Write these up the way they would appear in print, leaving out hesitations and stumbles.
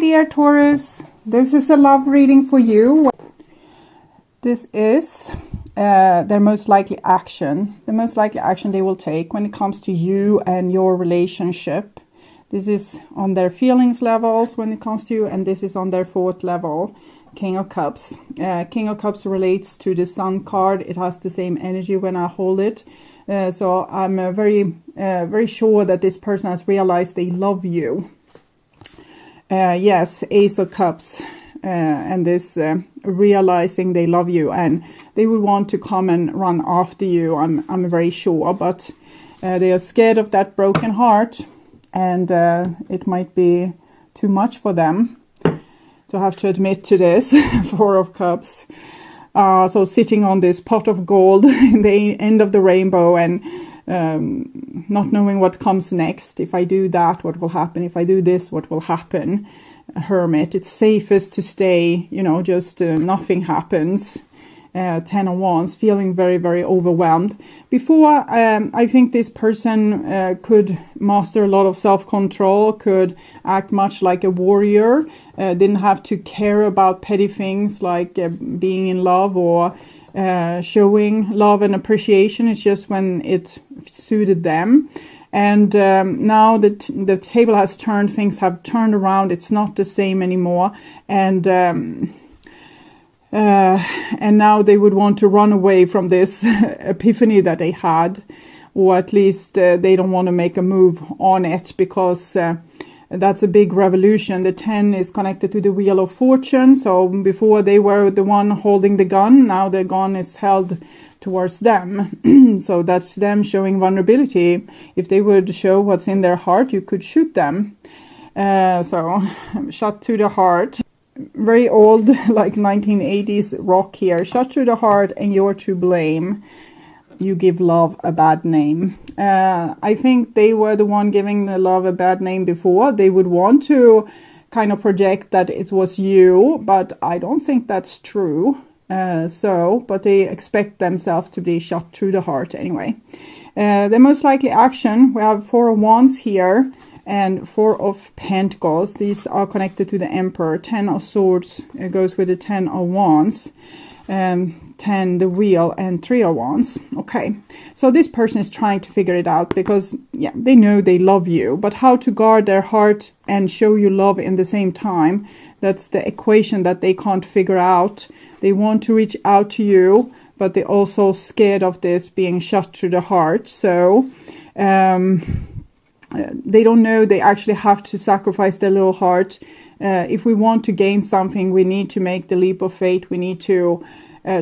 dear Taurus, this is a love reading for you. This is their most likely action, the most likely action they will take when it comes to you and your relationship. This is on their feelings levels when it comes to you, and this is on their fourth level, King of Cups. King of Cups relates to the Sun card. It has the same energy when I hold it. So I'm very sure that this person has realized they love you. Yes, Ace of Cups, and this realizing they love you, and they will want to come and run after you. I'm very sure, but they are scared of that broken heart, and it might be too much for them to have to admit to this. Four of Cups. So sitting on this pot of gold in the end of the rainbow, and not knowing what comes next. If I do that, what will happen? If I do this, what will happen? Hermit. It's safest to stay, just nothing happens. Ten of Wands, feeling very, very overwhelmed. Before, I think this person could master a lot of self-control, could act much like a warrior, didn't have to care about petty things like being in love or showing love and appreciation. It's just when it suited them. And now that the table has turned, things have turned around. It's not the same anymore. And now they would want to run away from this epiphany that they had, or at least they don't want to make a move on it, because that's a big revolution. The 10 is connected to the Wheel of Fortune. So before they were the one holding the gun, now the gun is held towards them. So that's them showing vulnerability. If they would show what's in their heart, you could shoot them. So shot to the heart. Very old, like 1980s rock here. Shot to the heart, and you're to blame. You give love a bad name. I think they were the one giving the love a bad name before. They would want to kind of project that it was you, but I don't think that's true. But they expect themselves to be shot through the heart anyway. The most likely action, we have Four of Wands here and Four of Pentacles. These are connected to the Emperor. 10 of Swords goes with the 10 of Wands. 10 the Wheel, and 3 of Wands. Okay, so this person is trying to figure it out, because they know they love you, but how to guard their heart and show you love in the same time, that's the equation that they can't figure out. They want to reach out to you, but they're also scared of this being shut through the heart. So they don't know they actually have to sacrifice their little heart. If we want to gain something, we need to make the leap of faith. We need to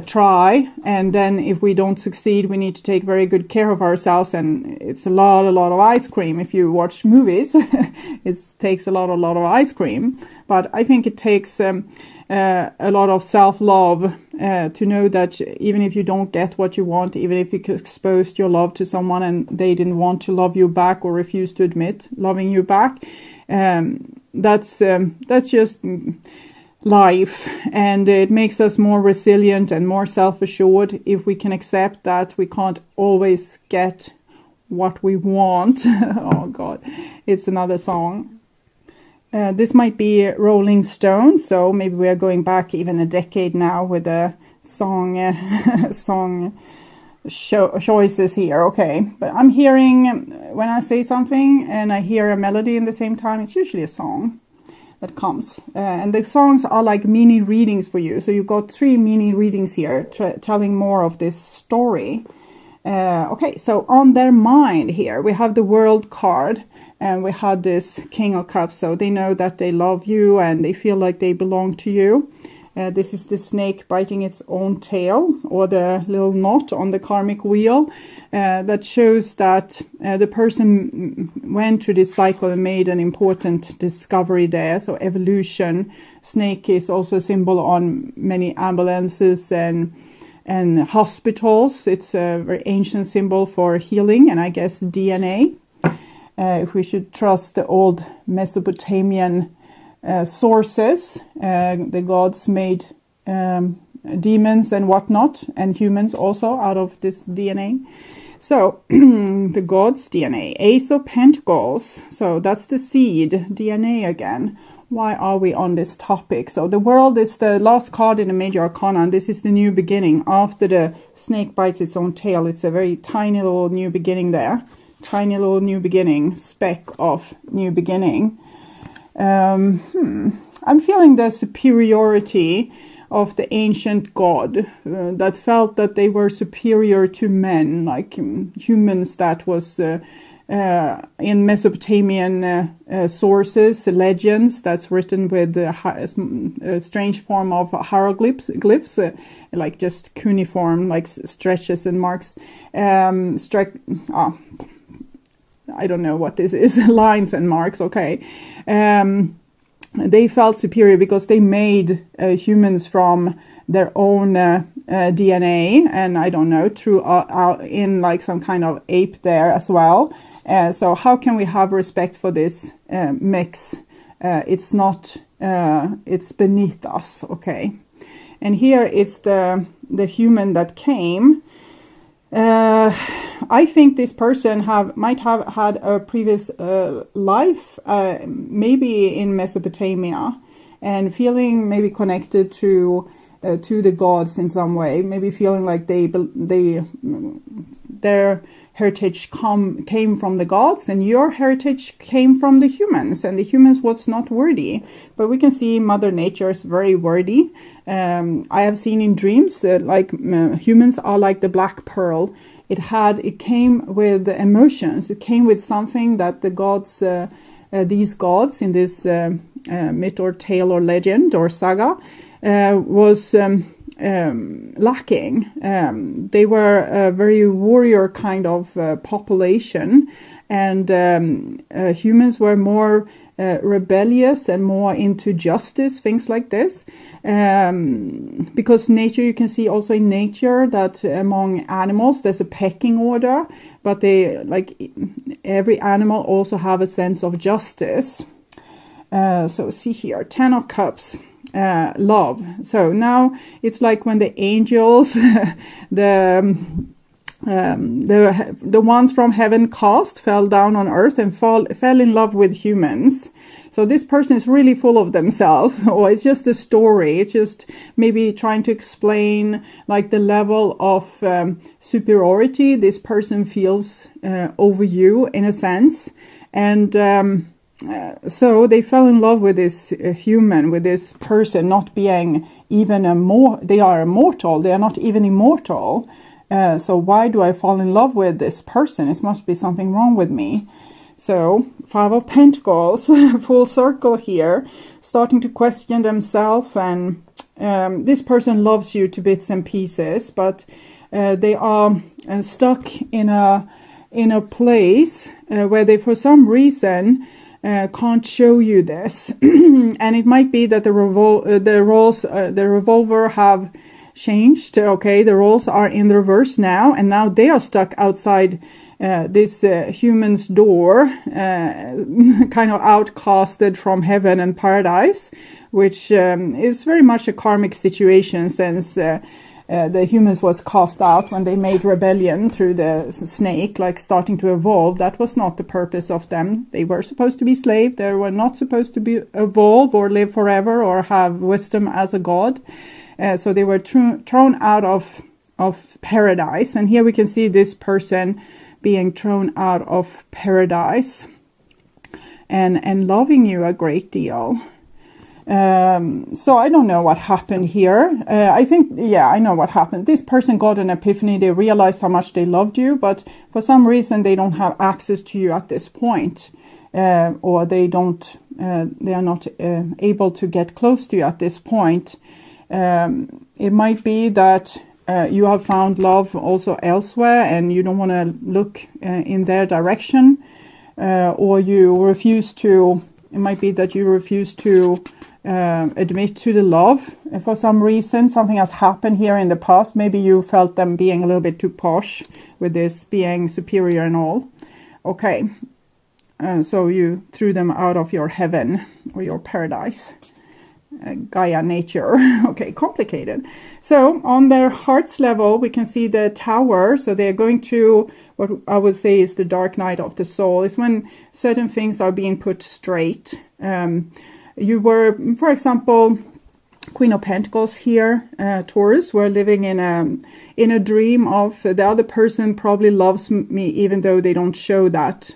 try, and then if we don't succeed, we need to take very good care of ourselves. And it's a lot of ice cream. If you watch movies, it takes a lot of ice cream. But I think it takes a lot of self-love to know that even if you don't get what you want, even if you exposed your love to someone and they didn't want to love you back or refuse to admit loving you back, that's just life, and it makes us more resilient and more self-assured if we can accept that we can't always get what we want. Oh God, it's another song. This might be Rolling Stone, so maybe we are going back even a decade now with the song choices here. Okay, but I'm hearing, when I say something and I hear a melody in the same time, it's usually a song that comes, and the songs are like mini readings for you. So you got 3 mini readings here telling more of this story. Okay, so on their mind here we have the World card, and we had this King of Cups. So they know that they love you and they feel like they belong to you. This is the snake biting its own tail, or the little knot on the karmic wheel. That shows that the person went through this cycle and made an important discovery there. So evolution. Snake is also a symbol on many ambulances and hospitals. It's a very ancient symbol for healing, and I guess DNA. If we should trust the old Mesopotamian sources, the gods made demons and whatnot, and humans also, out of this DNA. So the God's DNA, Ace of Pentacles. So that's the seed DNA again. Why are we on this topic? So the World is the last card in the Major Arcana, and this is the new beginning. After the snake bites its own tail, it's a very tiny little new beginning there. Tiny little new beginning, speck of new beginning. I'm feeling the superiority of the ancient god that felt that they were superior to men, like humans. That was in Mesopotamian sources, legends, that's written with a strange form of hieroglyphs, like just cuneiform, like stretches and marks. I don't know what this is, lines and marks, okay. They felt superior because they made humans from their own DNA, and I don't know, in like some kind of ape there as well. So how can we have respect for this mix? It's not, it's beneath us, okay. And here it's the human that came. I think this person might have had a previous life, maybe in Mesopotamia, and feeling maybe connected to the gods in some way. Maybe feeling like their heritage came from the gods, and your heritage came from the humans, and the humans was not worthy. But we can see Mother Nature is very worthy. I have seen in dreams like humans are like the black pearl. It came with emotions. It came with something that the gods, these gods in this myth or tale or legend or saga, was lacking. They were a very warrior kind of population, and humans were more rebellious and more into justice, things like this. Because nature, you can see also in nature that among animals there's a pecking order, but they, like every animal, also have a sense of justice. So see here, 10 of Cups. Love. So now it's like when the angels, the ones from heaven fell down on earth and fell in love with humans. So this person is really full of themselves, or it's just a story. It's just maybe trying to explain like the level of superiority this person feels over you in a sense. And so they fell in love with this human, with this person, not being even they are immortal. They are not even immortal. So why do I fall in love with this person? It must be something wrong with me. So 5 of Pentacles, full circle here, starting to question themselves. And this person loves you to bits and pieces, but they are stuck in a place where they, for some reason, can't show you this. And it might be that the revolver have changed. Okay, the roles are in the reverse now, and now they are stuck outside this human's door, kind of outcasted from heaven and paradise, which is very much a karmic situation, since the humans was cast out when they made rebellion through the snake, like starting to evolve. That was not the purpose of them. They were supposed to be slaves. They were not supposed to evolve or live forever or have wisdom as a god. So they were thrown out of paradise. And here we can see this person being thrown out of paradise and loving you a great deal. So I don't know what happened here. I think, yeah, I know what happened. This person got an epiphany. They realized how much they loved you, but for some reason they don't have access to you at this point, or they are not able to get close to you at this point. It might be that you have found love also elsewhere, and you don't want to look in their direction, or you refuse to. It might be that you refuse to admit to the love. For some reason, something has happened here in the past. Maybe you felt them being a little bit too posh with this being superior and all. Okay, so you threw them out of your heaven or your paradise. Gaia nature. Okay, complicated. So on their heart's level, we can see the Tower. So they're going to what I would say is the dark night of the soul. Is when certain things are being put straight. You were, for example, Queen of Pentacles here, Taurus, were living in a dream of the other person probably loves me, even though they don't show that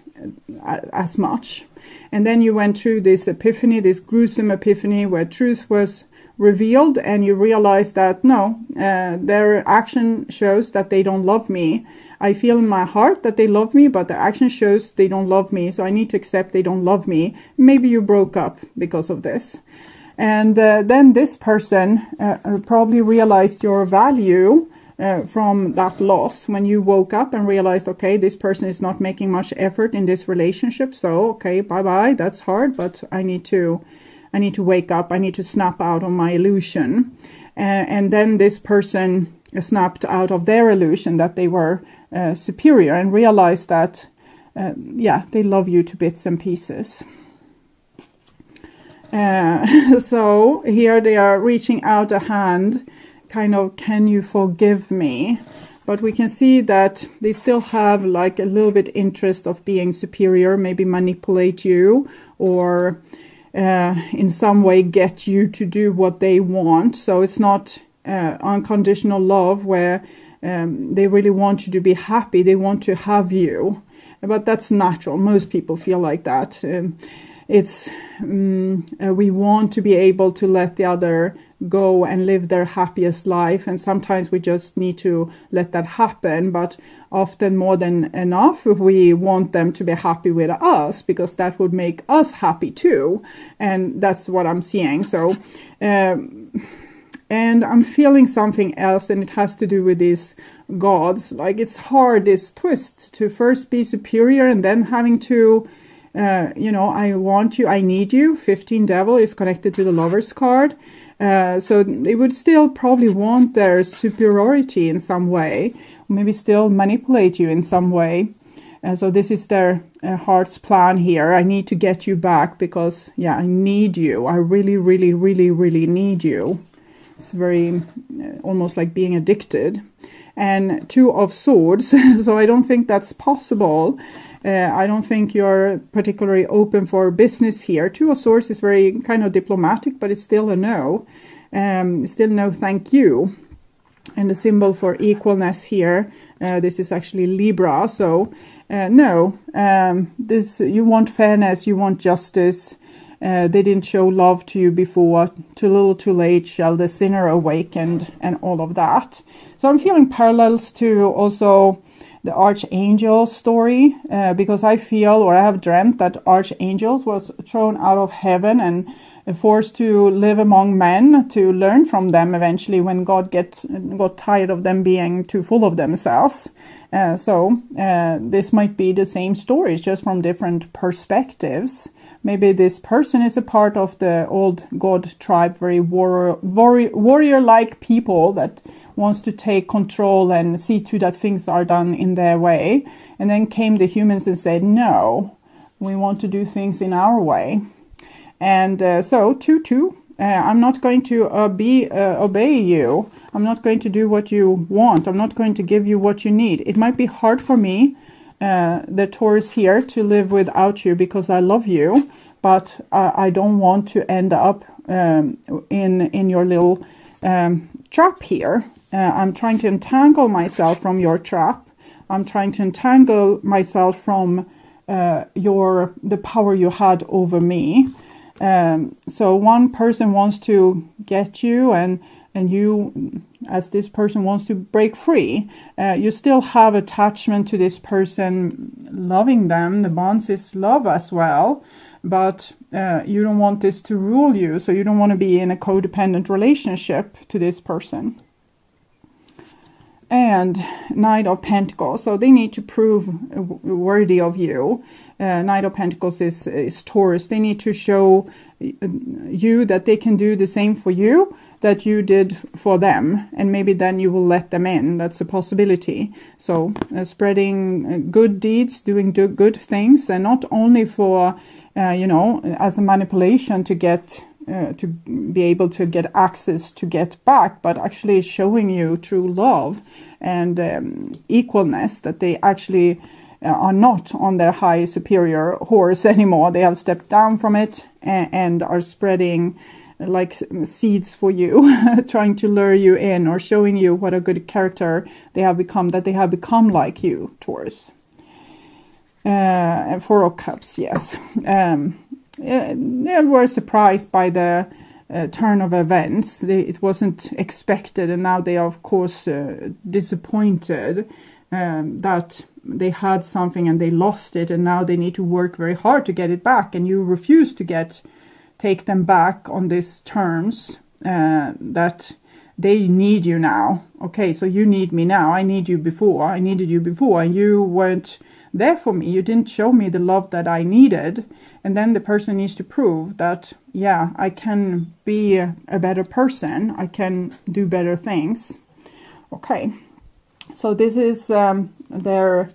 as much. And then you went through this epiphany, this gruesome epiphany, where truth was revealed, and you realized that no, their action shows that they don't love me. I feel in my heart that they love me, but the action shows they don't love me. So I need to accept they don't love me. Maybe you broke up because of this. And then this person probably realized your value from that loss when you woke up and realized, okay, this person is not making much effort in this relationship. So, okay, bye-bye. That's hard, but I need to wake up. I need to snap out of my illusion. And then this person snapped out of their illusion that they were superior and realized that, they love you to bits and pieces. So here they are reaching out a hand, kind of, can you forgive me? But we can see that they still have like a little bit interest of being superior, maybe manipulate you or in some way get you to do what they want. So it's not unconditional love where they really want you to be happy. They want to have you. But that's natural. Most people feel like that. We want to be able to let the other go and live their happiest life, and sometimes we just need to let that happen, but often more than enough we want them to be happy with us, because that would make us happy too. And that's what I'm seeing. So and I'm feeling something else, and it has to do with these gods. Like, it's hard, this twist to first be superior and then having to I want you, I need you. 15 Devil is connected to the Lover's card. So they would still probably want their superiority in some way. Maybe still manipulate you in some way. So this is their heart's plan here. I need to get you back because, I need you. I really, really, really, really need you. It's very almost like being addicted. And 2 of Swords. So I don't think that's possible. I don't think you're particularly open for business here. 2 of Swords is very kind of diplomatic, but it's still a no. Still no thank you. And the symbol for equalness here, this is actually Libra. So no, this, you want fairness, you want justice. They didn't show love to you before. Too little too late shall the sinner awaken, and all of that. So I'm feeling parallels to also the Archangel story, because I feel, or I have dreamt, that archangels was thrown out of heaven and forced to live among men to learn from them eventually when God got tired of them being too full of themselves. So this might be the same stories, just from different perspectives. Maybe this person is a part of the old god tribe, very warrior-like people that wants to take control and see to that things are done in their way. And then came the humans and said, no, we want to do things in our way. And so 2-2, I'm not going to obey you. I'm not going to do what you want. I'm not going to give you what you need. It might be hard for me, the Taurus here, to live without you because I love you, but I don't want to end up in your little trap here. I'm trying to entangle myself from your trap. I'm trying to entangle myself from the power you had over me. So one person wants to get you, and you, as this person, wants to break free. You still have attachment to this person, loving them. The bonds is love as well, but you don't want this to rule you, so you don't want to be in a codependent relationship to this person. And Knight of Pentacles, so they need to prove worthy of you. Knight of Pentacles is Taurus. They need to show you that they can do the same for you that you did for them, and maybe then you will let them in. That's a possibility. So spreading good deeds, doing good things, and not only for as a manipulation to get to be able to get access to get back, but actually showing you true love and equalness, that they actually are not on their high superior horse anymore. They have stepped down from it and are spreading like seeds for you, trying to lure you in or showing you what a good character they have become, that they have become like you, Taurus. And Four of Cups, yes. They were surprised by the turn of events. It wasn't expected, and now they are, of course, disappointed that they had something and they lost it, and now they need to work very hard to get it back, and you refuse to take them back on these terms, that they need you now. Okay, so you need me now. I need you before. I needed you before, and you weren't there for me. You didn't show me the love that I needed. And then the person needs to prove that, yeah, I can be a better person. I can do better things. Okay, so this is their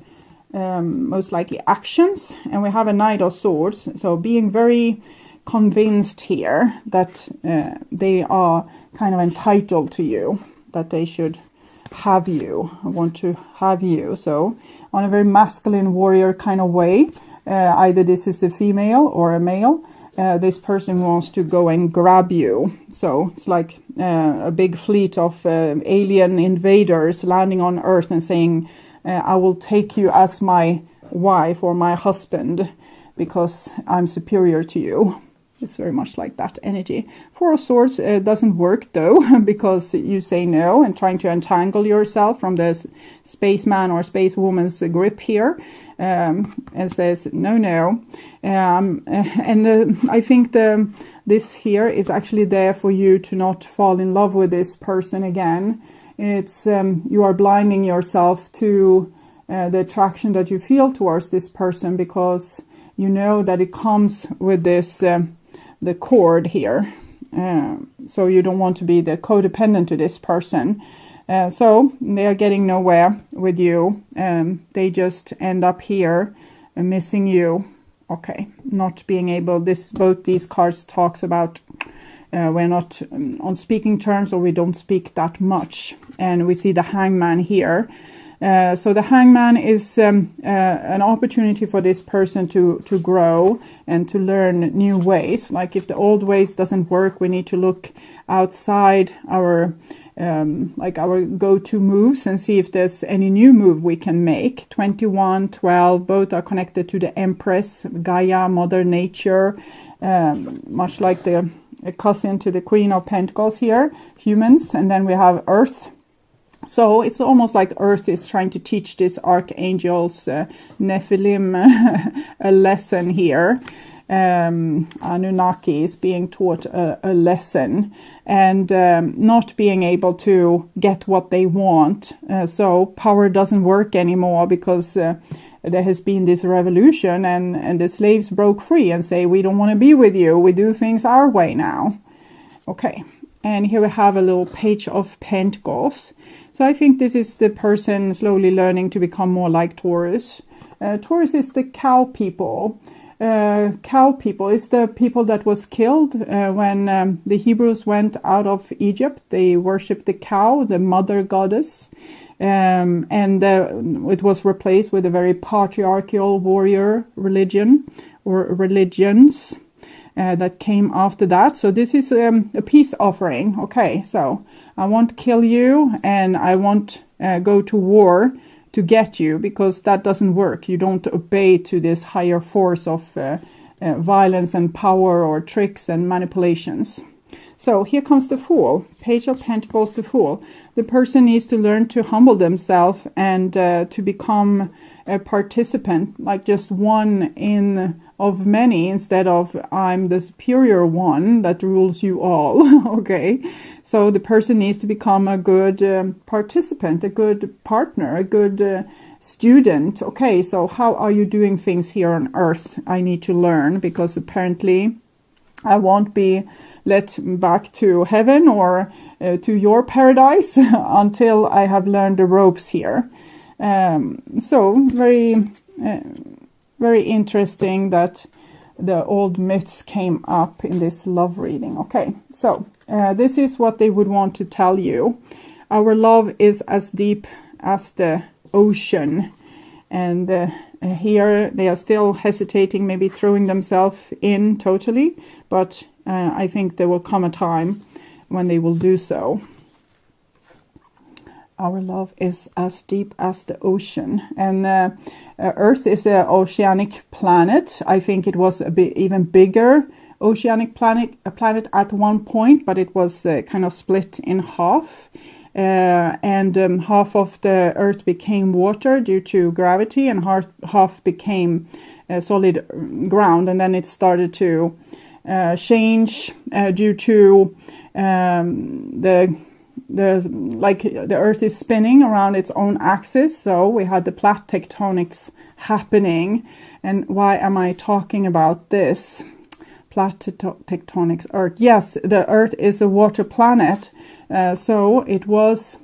most likely actions. And we have a Knight of Swords. So being very convinced here that they are kind of entitled to you, that they should have you, want to have you. So on a very masculine warrior kind of way, either this is a female or a male, this person wants to go and grab you. So it's like a big fleet of alien invaders landing on Earth and saying, I will take you as my wife or my husband because I'm superior to you. It's very much like that energy. Four of Swords doesn't work though, because you say no and trying to untangle yourself from the spaceman or spacewoman's grip here, and says no. I think this here is actually there for you to not fall in love with this person again. It's you are blinding yourself to the attraction that you feel towards this person, because you know that it comes with this the cord here, so you don't want to be the codependent to this person, so they are getting nowhere with you, they just end up here missing you. Okay, not being able, both these cards talks about we're not on speaking terms, or we don't speak that much, and we see the Hangman here. So the Hangman is an opportunity for this person to grow and to learn new ways. Like if the old ways doesn't work, we need to look outside our our go-to moves and see if there's any new move we can make. 21, 12, both are connected to the Empress, Gaia, Mother Nature, much like the cousin to the Queen of Pentacles here, humans, and then we have Earth. So it's almost like Earth is trying to teach these archangels, Nephilim, a lesson here. Anunnaki is being taught a lesson, and not being able to get what they want. So power doesn't work anymore, because there has been this revolution, and the slaves broke free and say, we don't want to be with you. We do things our way now. Okay. And here we have a little Page of Pentacles. So I think this is the person slowly learning to become more like Taurus. Taurus is the cow people. Cow people is the people that was killed when the Hebrews went out of Egypt. They worshipped the cow, the mother goddess. And it was replaced with a very patriarchal warrior religion or religions. That came after that. So this is a peace offering. Okay, so I won't kill you, and I won't go to war to get you, because that doesn't work. You don't obey to this higher force of violence and power, or tricks and manipulations. So here comes the Fool, Page of Pentacles, the Fool. The person needs to learn to humble themselves and to become a participant, like just one of many, instead of I'm the superior one that rules you all. Okay, so the person needs to become a good participant, a good partner, a good student. Okay, so how are you doing things here on Earth? I need to learn, because apparently I won't be let back to heaven or to your paradise until I have learned the ropes here. So very interesting that the old myths came up in this love reading. Okay, so this is what they would want to tell you. Our love is as deep as the ocean. And here they are still hesitating, maybe throwing themselves in totally. But I think there will come a time when they will do so. Our love is as deep as the ocean. And Earth is an oceanic planet. I think it was a bit even bigger oceanic planet at one point, but it was kind of split in half. And half of the Earth became water due to gravity, and half became solid ground. And then it started to change due to the Earth is spinning around its own axis. So we had the plate tectonics happening. And why am I talking about this? Plate tectonics, Earth. Yes, the Earth is a water planet. So it was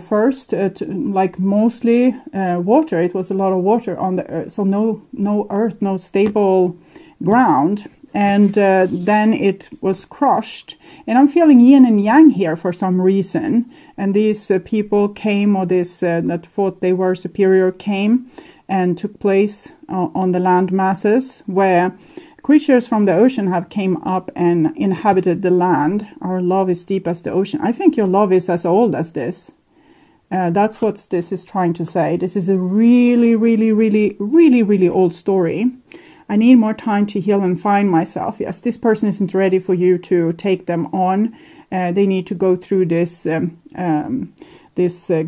first like mostly water. It was a lot of water on the Earth. So no Earth, no stable ground. And then it was crushed. And I'm feeling yin and yang here for some reason. And these people came, or this that thought they were superior came and took place on the land masses, where creatures from the ocean have came up and inhabited the land. Our love is deep as the ocean. I think your love is as old as this. That's what this is trying to say. This is a really, really, really, really, really old story. I need more time to heal and find myself. Yes, this person isn't ready for you to take them on. They need to go through this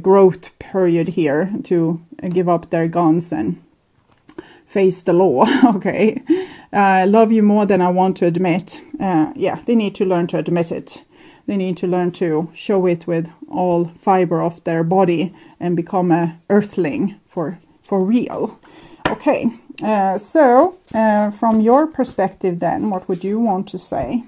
growth period here to give up their guns and face the law. Okay, I love you more than I want to admit. Yeah, they need to learn to admit it. They need to learn to show it with all fiber of their body and become a earthling for real. Okay. So, from your perspective then, what would you want to say?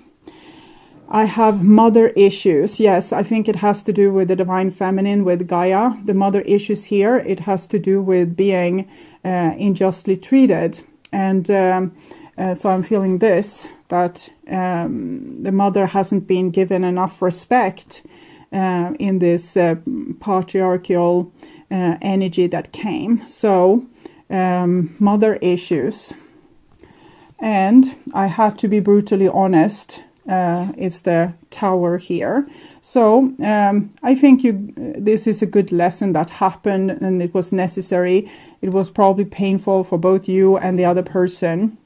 I have mother issues. Yes, I think it has to do with the divine feminine, with Gaia. The mother issues here, it has to do with being unjustly treated. And so I'm feeling this, that the mother hasn't been given enough respect in this patriarchal energy that came. So, mother issues. And I had to be brutally honest. It's the Tower here. So I think this is a good lesson that happened, and it was necessary. It was probably painful for both you and the other person.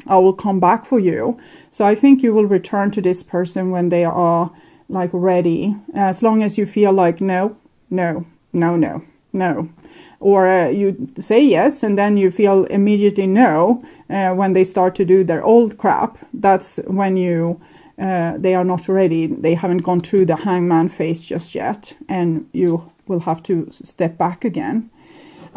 I will come back for you. So I think you will return to this person when they are like ready. As long as you feel like no. Or you say yes, and then you feel immediately no when they start to do their old crap. That's when they are not ready. They haven't gone through the hangman phase just yet, and you will have to step back again.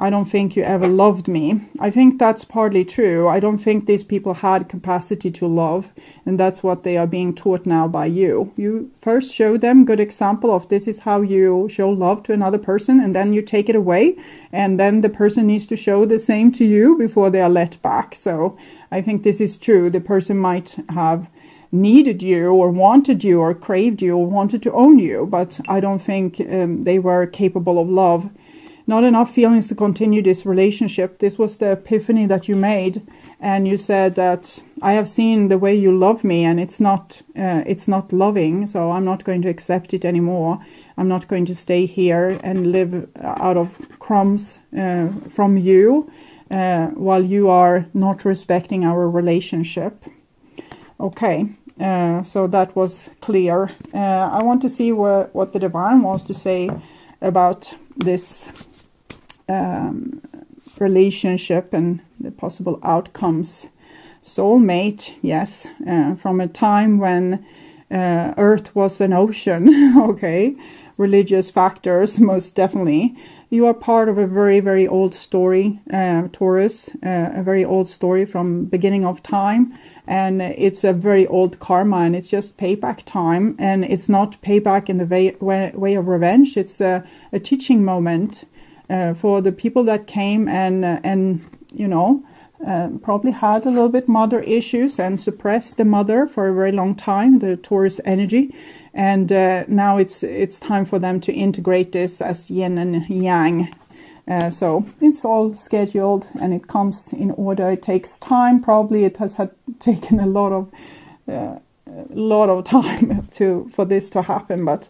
I don't think you ever loved me. I think that's partly true. I don't think these people had capacity to love, and that's what they are being taught now by you. You first show them good example of this is how you show love to another person, and then you take it away, and then the person needs to show the same to you before they are let back. So I think this is true. The person might have needed you or wanted you or craved you or wanted to own you, but I don't think they were capable of love. Not enough feelings to continue this relationship. This was the epiphany that you made, and you said that I have seen the way you love me, and it's not loving, so I'm not going to accept it anymore. I'm not going to stay here and live out of crumbs from you while you are not respecting our relationship. Okay, so that was clear. I want to see what the divine wants to say about this relationship and the possible outcomes. Soulmate, yes, from a time when Earth was an ocean. Okay, religious factors, most definitely. You are part of a very, very old story, Taurus, a very old story from beginning of time, and it's a very old karma, and it's just payback time, and it's not payback in the way of revenge. It's a teaching moment for the people that came and probably had a little bit mother issues and suppressed the mother for a very long time, the Taurus energy. And now it's time for them to integrate this as yin and yang. So it's all scheduled and it comes in order. It takes time. Probably it has taken a lot of time for this to happen, but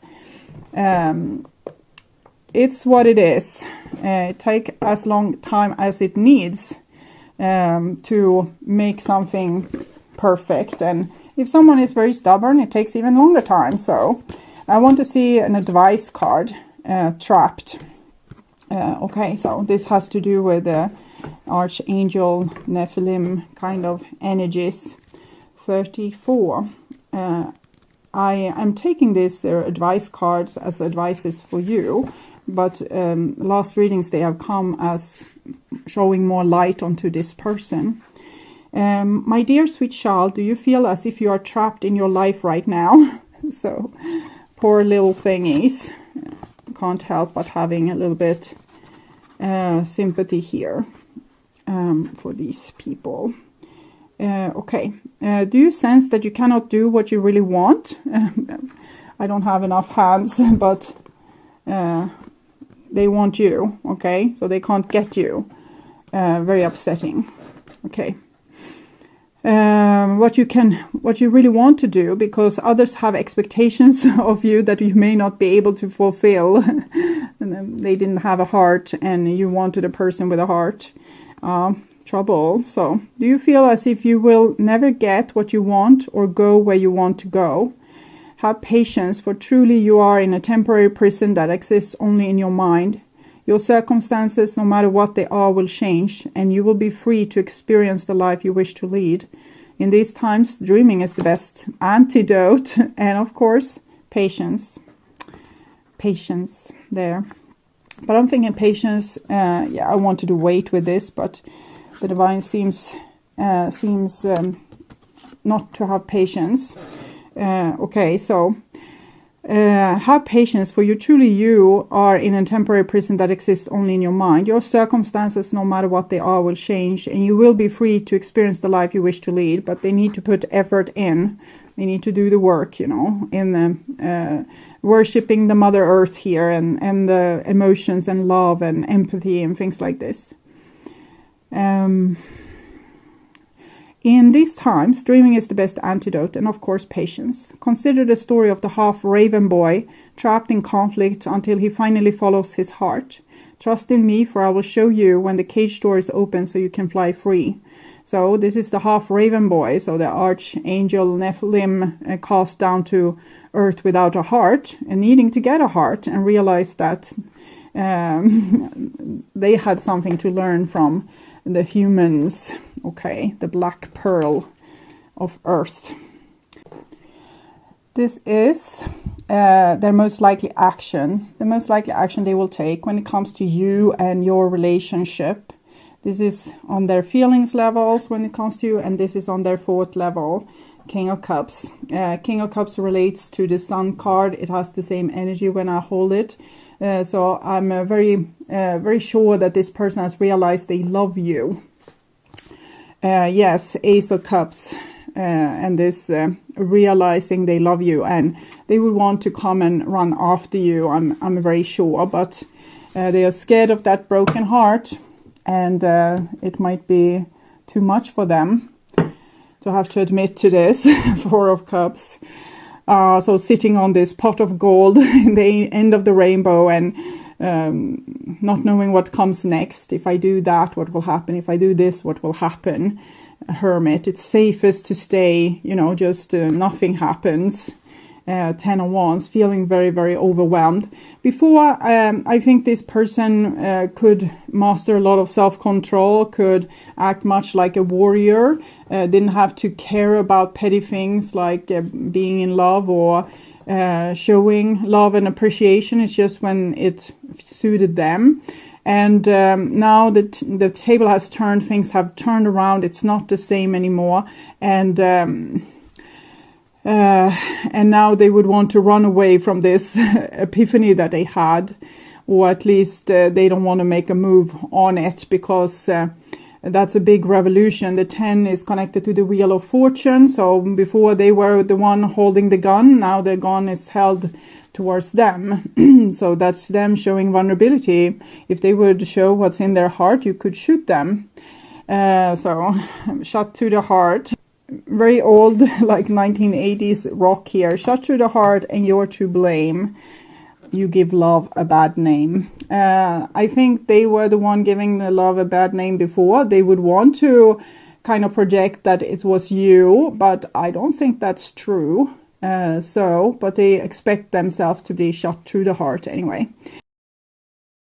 it's what it is. It takes as long time as it needs to make something perfect. And if someone is very stubborn, it takes even longer time. So I want to see an advice card, trapped. Okay, so this has to do with the Archangel Nephilim kind of energies. 34. I am taking these advice cards as advices for you, but last readings they have come as showing more light onto this person. My dear sweet child, do you feel as if you are trapped in your life right now? So, poor little thingies. Can't help but having a little bit sympathy here for these people. Okay, do you sense that you cannot do what you really want? I don't have enough hands, but they want you, okay? So they can't get you. Very upsetting. Okay. What you really want to do, because others have expectations of you that you may not be able to fulfill. And they didn't have a heart and you wanted a person with a heart. Trouble. So do you feel as if you will never get what you want or go where you want to go? Have patience, for truly you are in a temporary prison that exists only in your mind. Your circumstances, no matter what they are, will change, and you will be free to experience the life you wish to lead. In these times, dreaming is the best antidote, and of course, patience. Patience there. But I'm thinking patience, yeah, I wanted to wait with this, but the divine seems not to have patience. Okay, so have patience, for you are in a temporary prison that exists only in your mind. Your circumstances, no matter what they are, will change, and you will be free to experience the life you wish to lead, but they need to put effort in. They need to do the work, you know, in the worshipping the Mother Earth here, and the emotions and love and empathy and things like this. In these times, dreaming is the best antidote, and of course patience. Consider the story of the half-raven boy trapped in conflict until he finally follows his heart. Trust in me, for I will show you when the cage door is open so you can fly free. So this is the half-raven boy, so the Archangel Nephilim cast down to earth without a heart, and needing to get a heart, and realize that they had something to learn from the humans. Okay, the black pearl of earth. This is their most likely action. The most likely action they will take when it comes to you and your relationship. This is on their feelings levels when it comes to you, and this is on their 4th level. King of Cups. King of Cups relates to the Sun card. It has the same energy when I hold it. So I'm very sure that this person has realized they love you. Yes, Ace of Cups, and this realizing they love you, and they would want to come and run after you. I'm very sure, but they are scared of that broken heart, and it might be too much for them to have to admit to this. 4 of Cups. So sitting on this pot of gold in the end of the rainbow, and not knowing what comes next. If I do that, what will happen? If I do this, what will happen? A hermit. It's safest to stay, you know, just nothing happens. 10 of Wands, feeling very, very overwhelmed. Before, I think this person could master a lot of self-control, could act much like a warrior, didn't have to care about petty things like being in love or showing love and appreciation. It's just when it suited them. And now that the table has turned, things have turned around. It's not the same anymore. And now they would want to run away from this epiphany that they had, or at least they don't want to make a move on it, because That's a big revolution. The 10 is connected to the Wheel of Fortune. So before they were the one holding the gun, now the gun is held towards them. So that's them showing vulnerability. If they would show what's in their heart, you could shoot them. So shot to the heart. Very old, like 1980s rock here. Shot to the heart and you're to blame. You give love a bad name. I think they were the one giving the love a bad name before. They would want to kind of project that it was you, but I don't think that's true. But they expect themselves to be shot through the heart anyway.